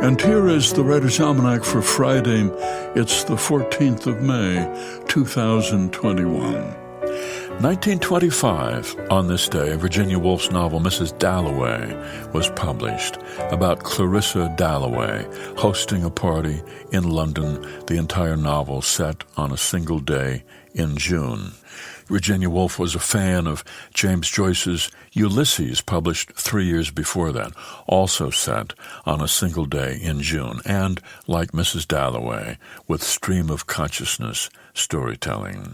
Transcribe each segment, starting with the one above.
And here is the Writer's Almanac for Friday. It's the 14th of May, 2021. 1925, on this day, Virginia Woolf's novel Mrs. Dalloway was published, about Clarissa Dalloway hosting a party in London, the entire novel set on a single day in June. Virginia Woolf was a fan of James Joyce's Ulysses, published 3 years before that, also set on a single day in June, and, like Mrs. Dalloway, with stream of consciousness storytelling.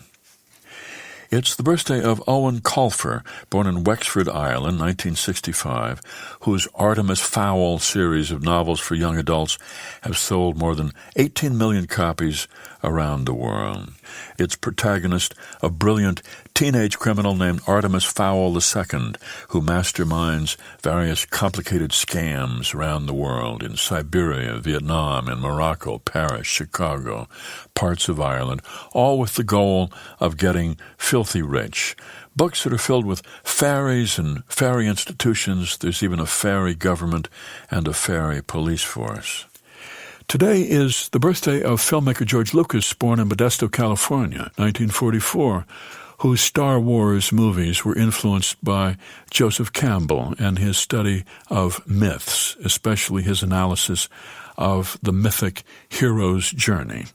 It's the birthday of Owen Colfer, born in Wexford, Ireland, 1965, whose Artemis Fowl series of novels for young adults have sold more than 18 million copies around the world. Its protagonist, a brilliant teenage criminal named Artemis Fowl II, who masterminds various complicated scams around the world in Siberia, Vietnam, in Morocco, Paris, Chicago, parts of Ireland, all with the goal of getting filthy rich. Books that are filled with fairies and fairy institutions. There's even a fairy government and a fairy police force. Today is the birthday of filmmaker George Lucas, born in Modesto, California, 1944, whose Star Wars movies were influenced by Joseph Campbell and his study of myths, especially his analysis of the mythic hero's journey.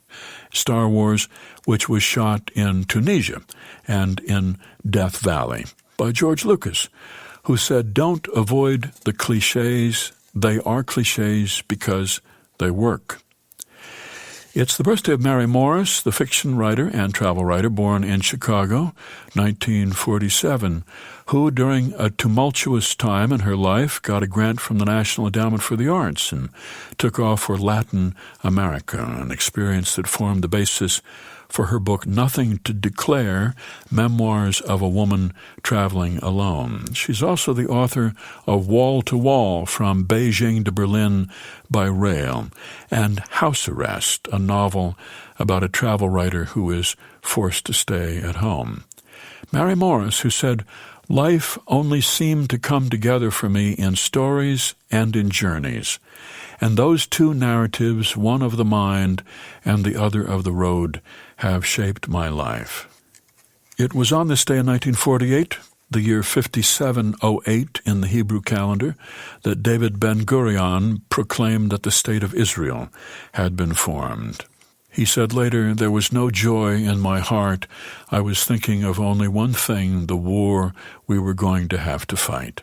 Star Wars, which was shot in Tunisia and in Death Valley, by George Lucas, who said, "Don't avoid the cliches. They are cliches because they work." It's the birthday of Mary Morris, the fiction writer and travel writer born in Chicago, 1947, who during a tumultuous time in her life got a grant from the National Endowment for the Arts and took off for Latin America, an experience that formed the basis for her book Nothing to Declare, Memoirs of a Woman Traveling Alone. She's also the author of Wall to Wall, From Beijing to Berlin by Rail, and House Arrest, a novel about a travel writer who is forced to stay at home. Mary Morris, who said, "Life only seemed to come together for me in stories and in journeys. And those two narratives, one of the mind and the other of the road, have shaped my life." It was on this day in 1948, the year 5708 in the Hebrew calendar, that David Ben-Gurion proclaimed that the State of Israel had been formed. He said later, "There was no joy in my heart. I was thinking of only one thing, the war we were going to have to fight."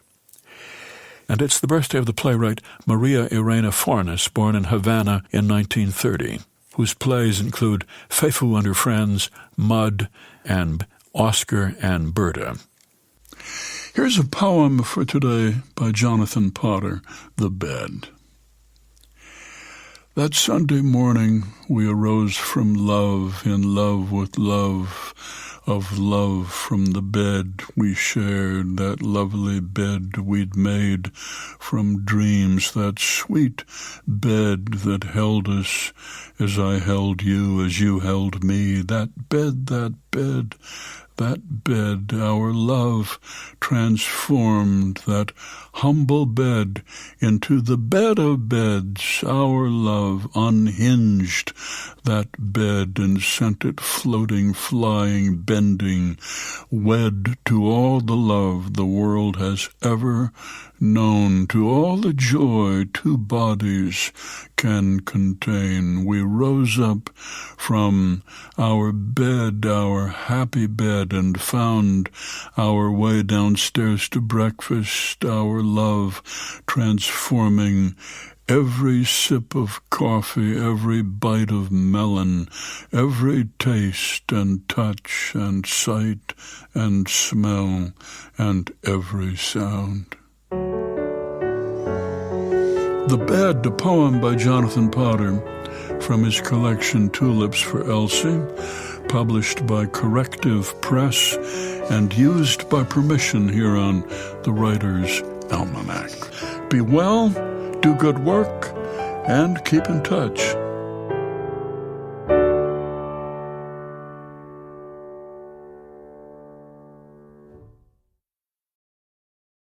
And it's the birthday of the playwright Maria Elena Fornes, born in Havana in 1930, whose plays include Fefu and Her Friends, Mud, and Oscar and Berta. Here's a poem for today by Jonathan Potter, The Bed. That Sunday morning we arose from love, in love with love, of love from the bed we shared, that lovely bed we'd made from dreams, that sweet bed that held us as I held you, as you held me, that bed, our love transformed, that humble bed into the bed of beds, our love unhinged that bed and sent it floating, flying, bending, wed to all the love the world has ever known, to all the joy two bodies can contain. We rose up from our bed, our happy bed, and found our way downstairs to breakfast, our love transforming every sip of coffee, every bite of melon, every taste and touch and sight and smell, and every sound. The Bed, a poem by Jonathan Potter from his collection Tulips for Elsie, published by Corrective Press and used by permission here on the Writer's Almanac. Be well, do good work, and keep in touch.